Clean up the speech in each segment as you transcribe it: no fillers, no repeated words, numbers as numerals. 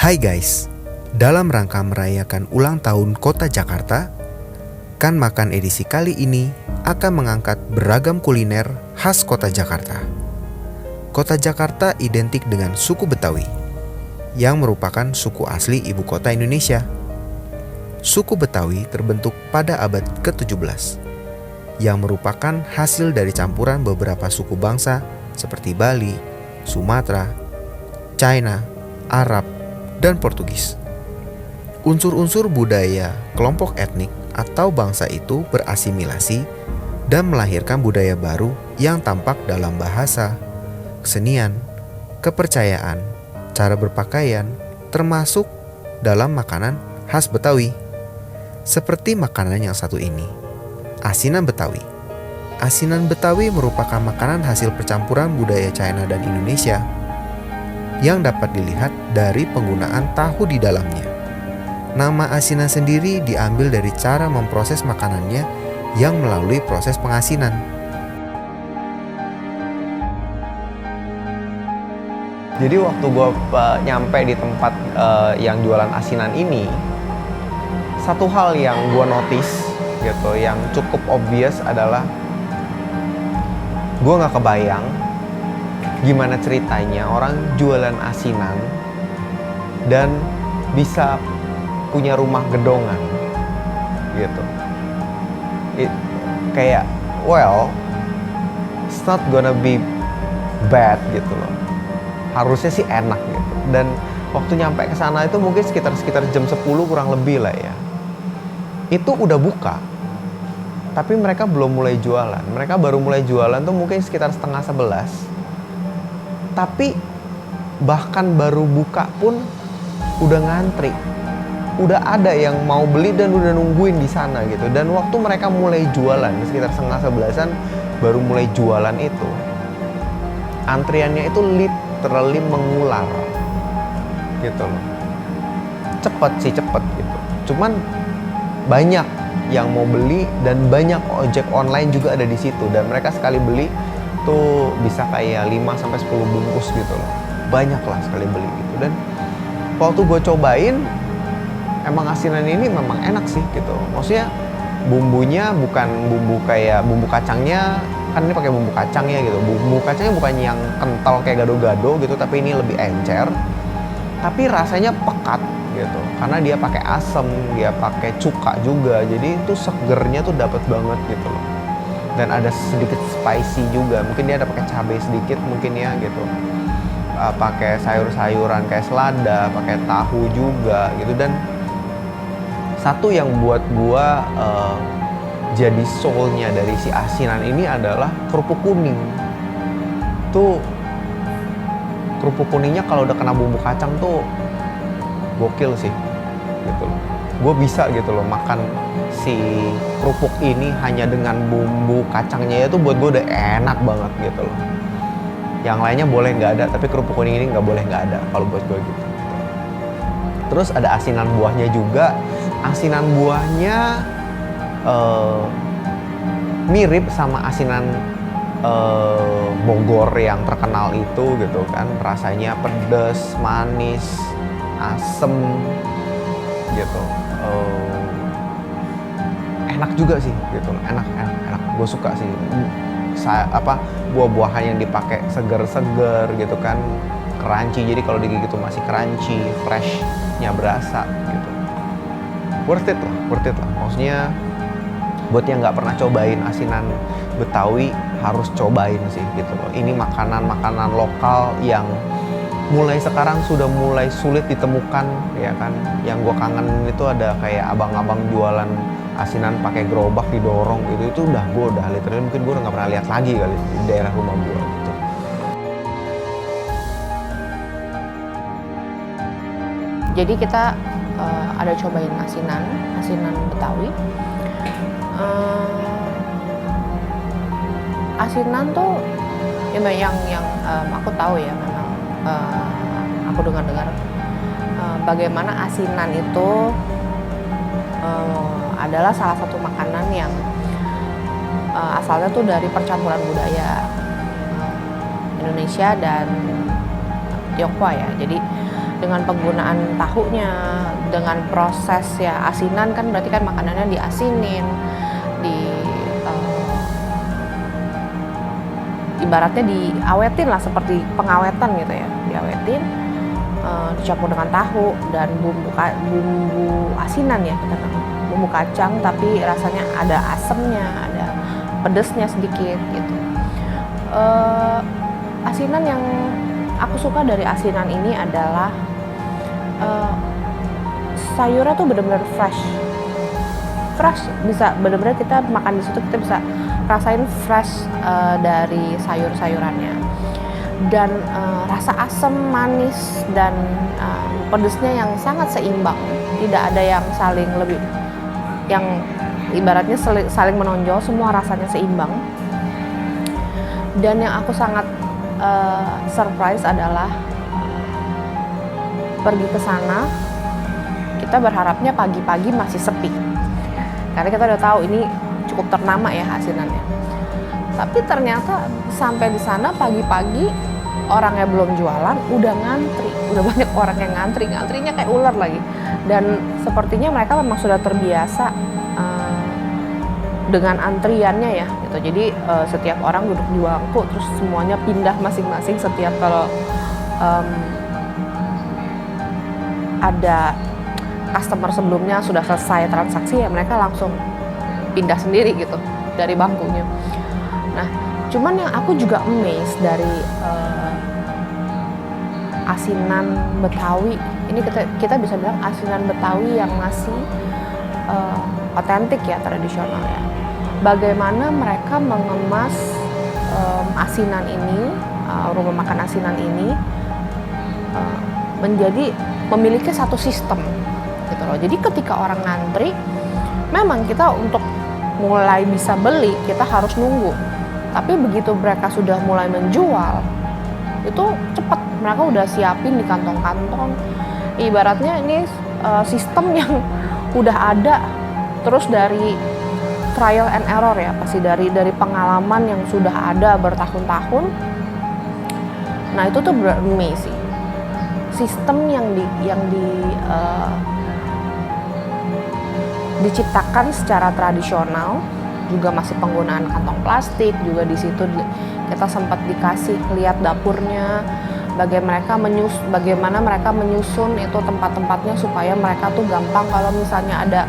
Hai guys, dalam rangka merayakan ulang tahun Kota Jakarta, Kan Makan edisi kali ini akan mengangkat beragam kuliner khas Kota Jakarta. Kota Jakarta identik dengan suku Betawi, yang merupakan suku asli ibu kota Indonesia. Suku Betawi terbentuk pada abad ke-17, yang merupakan hasil dari campuran beberapa suku bangsa seperti Bali, Sumatera, China, Arab, dan Portugis. Unsur-unsur budaya kelompok etnik atau bangsa itu berasimilasi dan melahirkan budaya baru yang tampak dalam bahasa, kesenian, kepercayaan, cara berpakaian, termasuk dalam makanan khas Betawi. Seperti makanan yang satu ini, asinan Betawi. Asinan Betawi merupakan makanan hasil percampuran budaya China dan Indonesia yang dapat dilihat dari penggunaan tahu di dalamnya. Nama asinan sendiri diambil dari cara memproses makanannya yang melalui proses pengasinan. Jadi waktu gue nyampe di tempat yang jualan asinan ini, satu hal yang gue notice gitu, yang cukup obvious adalah gue nggak kebayang gimana ceritanya orang jualan asinan dan bisa punya rumah gedongan gitu. Kayak well, it's not gonna be bad gitu loh. Harusnya sih enak gitu. Dan waktu nyampe ke sana itu mungkin sekitar jam 10 kurang lebih lah ya. Itu udah buka. Tapi mereka belum mulai jualan. Mereka baru mulai jualan tuh mungkin sekitar setengah 11. Tapi bahkan baru buka pun udah ngantri. Udah ada yang mau beli dan udah nungguin di sana gitu. Dan waktu mereka mulai jualan sekitar setengah 11-an baru mulai jualan itu, antriannya itu literally mengular gitu loh. Cepet gitu. Cuman banyak yang mau beli dan banyak ojek online juga ada di situ, dan mereka sekali beli tuh bisa kayak 5-10 bungkus gitu loh. Banyak lah sekali beli gitu. Dan waktu gue cobain, emang asinan ini memang enak sih gitu. Maksudnya bumbunya bukan bumbu kayak bumbu kacangnya, kan ini pakai bumbu kacang ya gitu. Bumbu kacangnya bukan yang kental kayak gado-gado gitu, tapi ini lebih encer. Tapi rasanya pekat gitu. Karena dia pakai asam, dia pakai cuka juga. Jadi itu segernya tuh dapat banget gitu loh. Dan ada sedikit spicy juga, mungkin dia ada pakai cabai sedikit mungkin ya gitu, pakai sayur-sayuran kayak selada, pakai tahu juga gitu. Dan satu yang buat gua jadi soulnya dari si asinan ini adalah kerupuk kuning. Tuh kerupuk kuningnya kalau udah kena bumbu kacang tuh gokil sih gitu loh. Gue bisa gitu loh makan si kerupuk ini hanya dengan bumbu kacangnya, itu buat gue udah enak banget gitu loh. Yang lainnya boleh nggak ada, tapi kerupuk kuning ini nggak boleh nggak ada kalau buat gue gitu. Terus ada asinan buahnya juga. Asinan buahnya mirip sama asinan Bogor yang terkenal itu gitu kan. Rasanya pedas, manis, asem gitu. Enak juga sih gitu, enak. Gue suka sih. Buah-buahan yang dipakai seger gitu kan, crunchy. Jadi kalau digigit tuh masih crunchy, freshnya berasa gitu. Worth it lah. Maksudnya buat yang nggak pernah cobain asinan Betawi harus cobain sih gitu loh. Ini makanan lokal yang mulai sekarang sudah mulai sulit ditemukan ya kan. Yang gue kangen itu ada kayak abang-abang jualan asinan pakai gerobak didorong gitu. Itu gue udah literally mungkin gue udah nggak pernah lihat lagi kali di daerah rumah gue gitu. Jadi kita ada cobain asinan Betawi. Asinan tuh yang aku tahu ya, memang aku dengar bagaimana asinan itu adalah salah satu makanan yang asalnya tuh dari percampuran budaya Indonesia dan Tionghoa ya. Jadi dengan penggunaan tahunya, dengan proses ya asinan kan berarti kan makanannya diasinin, di ibaratnya diawetin lah seperti pengawetan gitu ya, diawetin, dicampur dengan tahu dan bumbu asinan ya kita kan, bumbu kacang tapi rasanya ada asemnya, ada pedesnya sedikit gitu. Asinan yang aku suka dari asinan ini adalah sayurnya tuh benar-benar fresh, bisa benar-benar kita makan di situ kita bisa rasain fresh dari sayur-sayurannya, dan rasa asam, manis dan pedesnya yang sangat seimbang, tidak ada yang saling lebih, yang ibaratnya saling menonjol, semua rasanya seimbang. Dan yang aku sangat surprise adalah pergi ke sana, kita berharapnya pagi-pagi masih sepi, karena kita udah tahu ini cukup ternama ya asinannya. Tapi ternyata sampai di sana pagi-pagi orangnya belum jualan, udah ngantri, udah banyak orang yang ngantrinya kayak ular lagi. Dan sepertinya mereka memang sudah terbiasa dengan antriannya ya gitu. Jadi setiap orang duduk di bangku terus semuanya pindah masing-masing setiap kalau ada customer sebelumnya sudah selesai transaksi ya mereka langsung pindah sendiri gitu dari bangkunya. Nah, cuman yang aku juga amazed dari asinan Betawi ini, kita bisa bilang asinan Betawi yang masih otentik ya, tradisional ya. Bagaimana mereka mengemas asinan ini, rumah makan asinan ini menjadi memiliki satu sistem gitu loh. Jadi ketika orang ngantri, memang kita untuk mulai bisa beli kita harus nunggu. Tapi begitu mereka sudah mulai menjual, itu cepat, mereka udah siapin di kantong-kantong. Ibaratnya ini sistem yang udah ada terus dari trial and error ya, pasti dari pengalaman yang sudah ada bertahun-tahun. Nah itu tuh amazing. Sistem yang diciptakan secara tradisional, juga masih penggunaan kantong plastik, juga di situ kita sempat dikasih lihat dapurnya, bagaimana mereka menyusun itu tempat-tempatnya supaya mereka tuh gampang kalau misalnya ada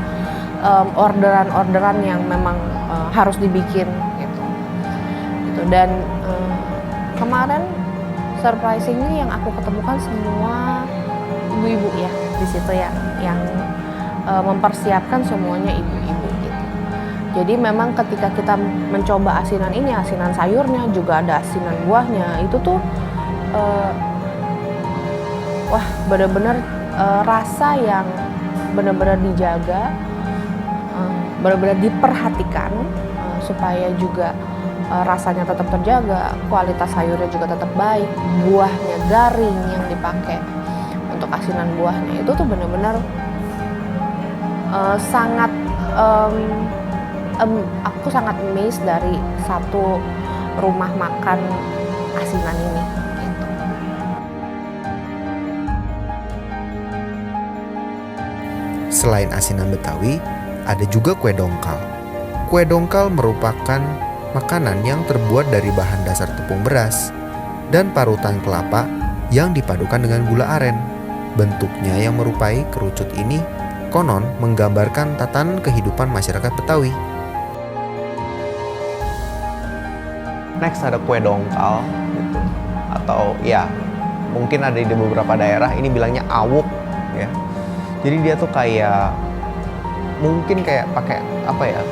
orderan-orderan yang memang harus dibikin gitu. Dan kemarin surprisingly yang aku ketemukan semua ibu-ibu ya di situ yang mempersiapkan semuanya ibu-ibu gitu. Jadi memang ketika kita mencoba asinan ini, asinan sayurnya juga ada asinan buahnya, itu tuh wah benar-benar rasa yang benar-benar dijaga, benar-benar diperhatikan supaya juga rasanya tetap terjaga, kualitas sayurnya juga tetap baik, buahnya garing yang dipakai untuk asinan buahnya itu tuh benar-benar sangat aku sangat amazed dari satu rumah makan asinan ini gitu. Selain asinan Betawi, ada juga kue dongkal. Kue dongkal merupakan makanan yang terbuat dari bahan dasar tepung beras dan parutan kelapa yang dipadukan dengan gula aren. Bentuknya yang merupai kerucut ini konon menggambarkan tatanan kehidupan masyarakat Betawi. Next ada kue dongkal gitu. Atau ya mungkin ada di beberapa daerah ini bilangnya awuk ya. Jadi dia tuh kayak mungkin kayak pakai apa ya,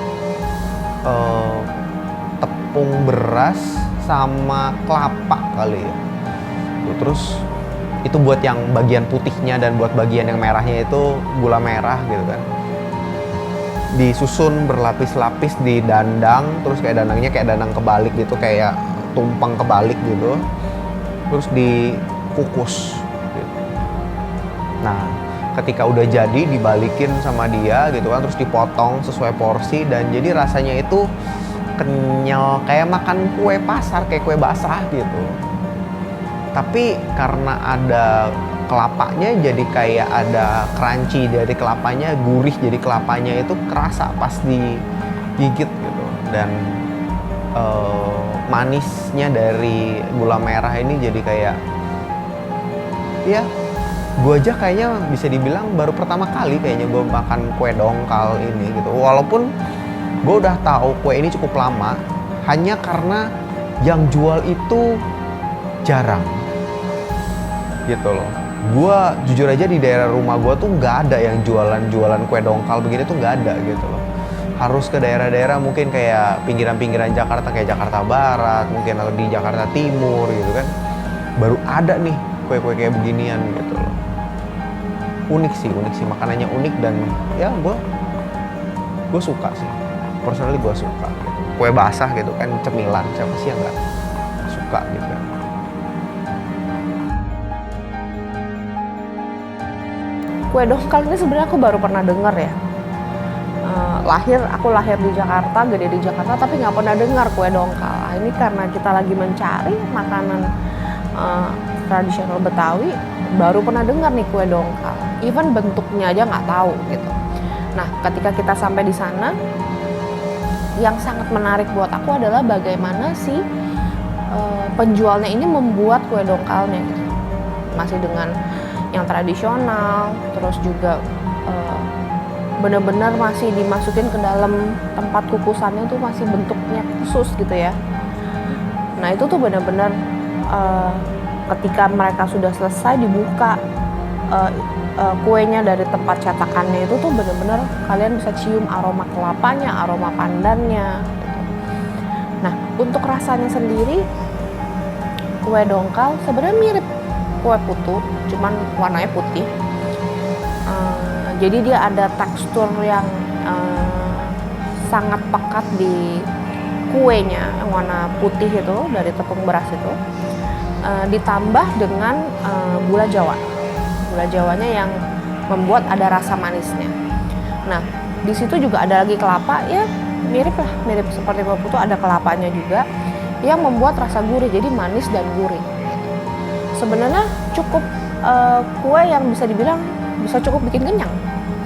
tepung beras sama kelapa kali ya. Terus itu buat yang bagian putihnya, dan buat bagian yang merahnya itu gula merah gitu kan. Disusun berlapis-lapis di dandang, terus kayak dandangnya kayak dandang kebalik gitu, kayak tumpeng kebalik gitu. Terus dikukus gitu. Nah, ketika udah jadi dibalikin sama dia gitu kan, terus dipotong sesuai porsi, dan jadi rasanya itu kenyal kayak makan kue pasar, kayak kue basah gitu. Tapi karena ada kelapanya jadi kayak ada crunchy dari kelapanya, gurih, jadi kelapanya itu kerasa pas digigit gitu. Dan manisnya dari gula merah ini jadi kayak, ya gue aja kayaknya bisa dibilang baru pertama kali kayaknya gue makan kue dongkal ini gitu. Walaupun gue udah tahu kue ini cukup lama, hanya karena yang jual itu jarang gitu loh. Gue jujur aja di daerah rumah gue tuh nggak ada yang jualan kue dongkal begini tuh, nggak ada gitu loh. Harus ke daerah-daerah mungkin kayak pinggiran-pinggiran Jakarta, kayak Jakarta Barat mungkin, atau di Jakarta Timur gitu kan, baru ada nih kue-kue kayak beginian gitu loh. Unik sih makanannya unik, dan ya gue suka sih, personally gue suka gitu. Kue basah gitu kan, cemilan, siapa sih yang nggak suka gitu kan. Kue dongkal ini sebenarnya aku baru pernah dengar ya. Aku lahir di Jakarta, gede di Jakarta, tapi nggak pernah dengar kue dongkal. Ini karena kita lagi mencari makanan tradisional Betawi, baru pernah dengar nih kue dongkal. Even bentuknya aja nggak tahu gitu. Nah, ketika kita sampai di sana, yang sangat menarik buat aku adalah bagaimana si penjualnya ini membuat kue dongkalnya gitu. Masih dengan yang tradisional, terus juga benar-benar masih dimasukin ke dalam tempat kukusannya tuh masih bentuknya khusus gitu ya. Nah itu tuh benar-benar ketika mereka sudah selesai dibuka kuenya dari tempat cetakannya, itu tuh benar-benar kalian bisa cium aroma kelapanya, aroma pandannya gitu. Nah untuk rasanya sendiri, kue dongkal sebenarnya mirip kue putu, cuman warnanya putih. Jadi dia ada tekstur yang sangat pekat di kuenya yang warna putih itu dari tepung beras itu, ditambah dengan gula Jawa. Gula Jawanya yang membuat ada rasa manisnya. Nah, di situ juga ada lagi kelapa, ya mirip seperti kue putu, ada kelapanya juga yang membuat rasa gurih, jadi manis dan gurih. Sebenarnya cukup kue yang bisa dibilang bisa cukup bikin kenyang,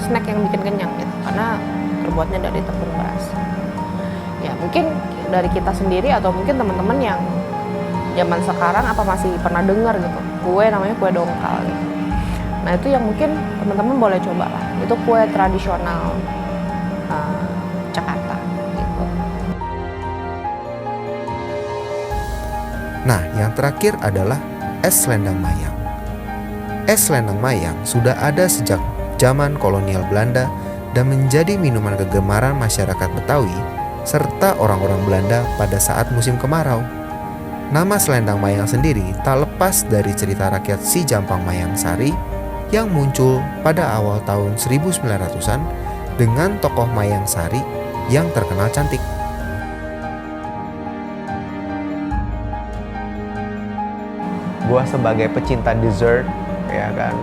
snack yang bikin kenyang gitu, karena terbuatnya dari tepung beras. Ya mungkin dari kita sendiri atau mungkin teman-teman yang zaman sekarang apa masih pernah dengar gitu kue namanya kue dongkal gitu. Nah itu yang mungkin teman-teman boleh coba lah, itu kue tradisional Jakarta gitu. Nah, yang terakhir adalah es selendang mayang. Es selendang mayang sudah ada sejak zaman kolonial Belanda dan menjadi minuman kegemaran masyarakat Betawi serta orang-orang Belanda pada saat musim kemarau. Nama selendang mayang sendiri tak lepas dari cerita rakyat Si Jampang Mayang Sari yang muncul pada awal tahun 1900-an dengan tokoh Mayang Sari yang terkenal cantik. Gue sebagai pecinta dessert, ya kan,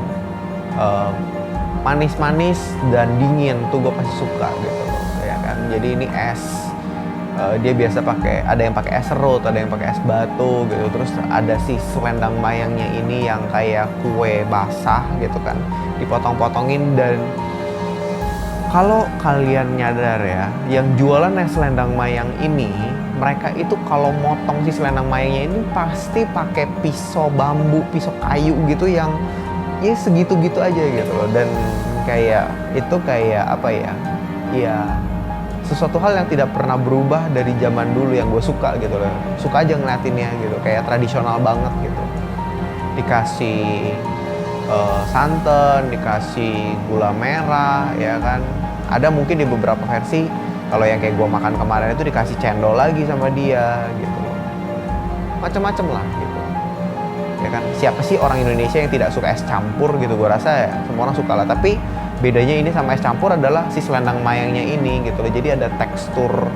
manis-manis dan dingin tuh gue pasti suka gitu loh, ya kan. Jadi ini es, dia biasa pakai, ada yang pakai es serut, ada yang pakai es batu gitu. Terus ada si selendang mayangnya ini yang kayak kue basah gitu kan, dipotong-potongin. Dan kalau kalian nyadar ya, yang jualan es selendang mayang ini, mereka itu kalau motong si selendang mayangnya ini pasti pakai pisau bambu, pisau kayu gitu yang ya segitu-gitu aja gitu loh. Dan kayak itu kayak apa ya, ya sesuatu hal yang tidak pernah berubah dari zaman dulu yang gue suka gitu loh. Suka aja ngeliatinnya gitu, kayak tradisional banget gitu. Dikasih santan, dikasih gula merah, ya kan. Ada mungkin di beberapa versi, kalau yang kayak gue makan kemarin itu dikasih cendol lagi sama dia gitu loh. Macem-macem lah gitu. Ya kan, siapa sih orang Indonesia yang tidak suka es campur gitu? Gue rasa ya semua orang suka lah. Tapi bedanya ini sama es campur adalah si selendang mayangnya ini gitu loh. Jadi ada tekstur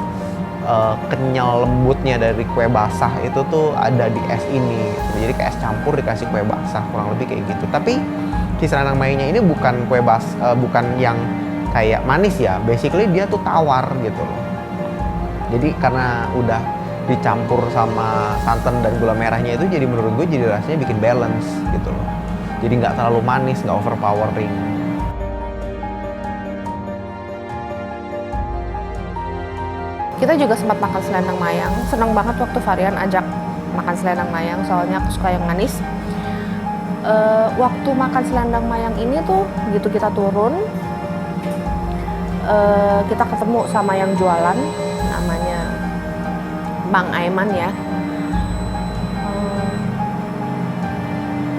kenyal lembutnya dari kue basah itu tuh ada di es ini gitu. Jadi kayak es campur dikasih kue basah, kurang lebih kayak gitu. Tapi si selendang mayangnya ini bukan kue bukan yang kayak manis ya. Basically dia tuh tawar gitu loh. Jadi karena udah dicampur sama santan dan gula merahnya itu, jadi menurut gue jadi rasanya bikin balance gitu loh. Jadi nggak terlalu manis, nggak overpowering. Kita juga sempat makan selendang mayang. Senang banget waktu Varian ajak makan selendang mayang, soalnya aku suka yang manis. Waktu makan selendang mayang ini tuh, begitu kita turun, kita ketemu sama yang jualan, namanya Bang Aiman ya.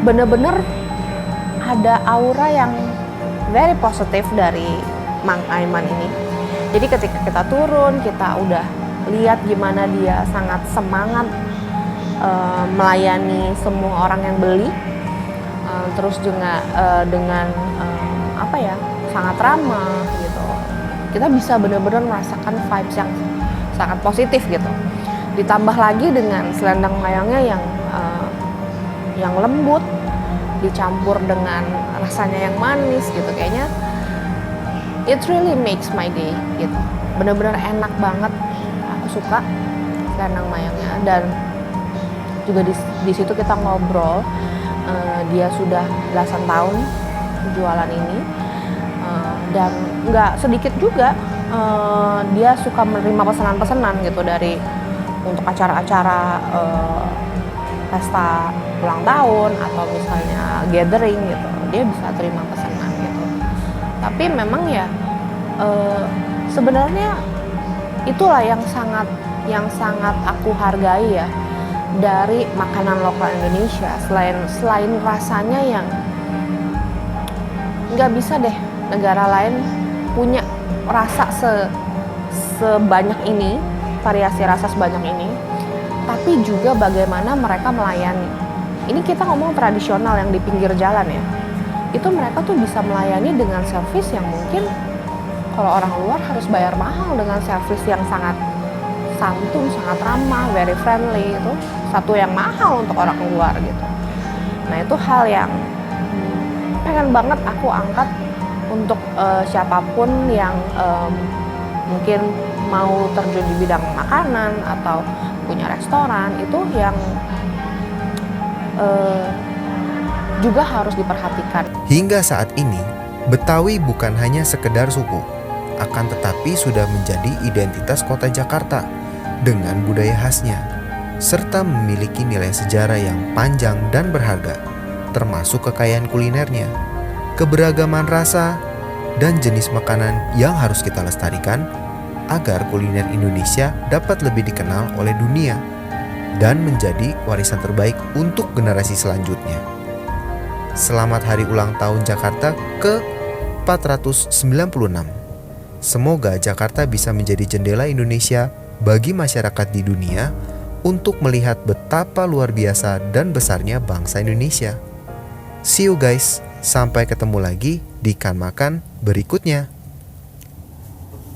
Bener-bener ada aura yang very positif dari Mang Aiman ini. Jadi ketika kita turun, kita udah lihat gimana dia sangat semangat melayani semua orang yang beli. Terus juga dengan sangat ramah gitu. Kita bisa benar-benar merasakan vibes yang sangat positif gitu. Ditambah lagi dengan selendang mayangnya yang lembut, dicampur dengan rasanya yang manis gitu, kayaknya it really makes my day gitu. Bener-bener enak banget, aku suka selendang mayangnya. Dan juga di situ kita ngobrol, dia sudah belasan tahun jualan ini, dan nggak sedikit juga dia suka menerima pesanan-pesanan gitu dari untuk acara-acara pesta ulang tahun atau misalnya gathering gitu, dia bisa terima pesanan gitu. Tapi memang ya sebenarnya itulah yang sangat aku hargai ya dari makanan lokal Indonesia. Selain rasanya yang nggak bisa deh negara lain punya rasa sebanyak ini, variasi rasa sebanyak ini, tapi juga bagaimana mereka melayani. Ini kita ngomong tradisional yang di pinggir jalan ya, itu mereka tuh bisa melayani dengan servis yang mungkin kalau orang luar harus bayar mahal dengan servis yang sangat santun, sangat ramah, very friendly. Itu satu yang mahal untuk orang luar gitu. Nah itu hal yang pengen banget aku angkat untuk siapapun yang mungkin mau terjun di bidang makanan atau punya restoran, itu yang juga harus diperhatikan. Hingga saat ini, Betawi bukan hanya sekedar suku, akan tetapi sudah menjadi identitas kota Jakarta dengan budaya khasnya, serta memiliki nilai sejarah yang panjang dan berharga, termasuk kekayaan kulinernya, keberagaman rasa, dan jenis makanan yang harus kita lestarikan agar kuliner Indonesia dapat lebih dikenal oleh dunia dan menjadi warisan terbaik untuk generasi selanjutnya. Selamat Hari Ulang Tahun Jakarta ke-496. Semoga Jakarta bisa menjadi jendela Indonesia bagi masyarakat di dunia untuk melihat betapa luar biasa dan besarnya bangsa Indonesia. See you guys, sampai ketemu lagi di Kan Makan berikutnya.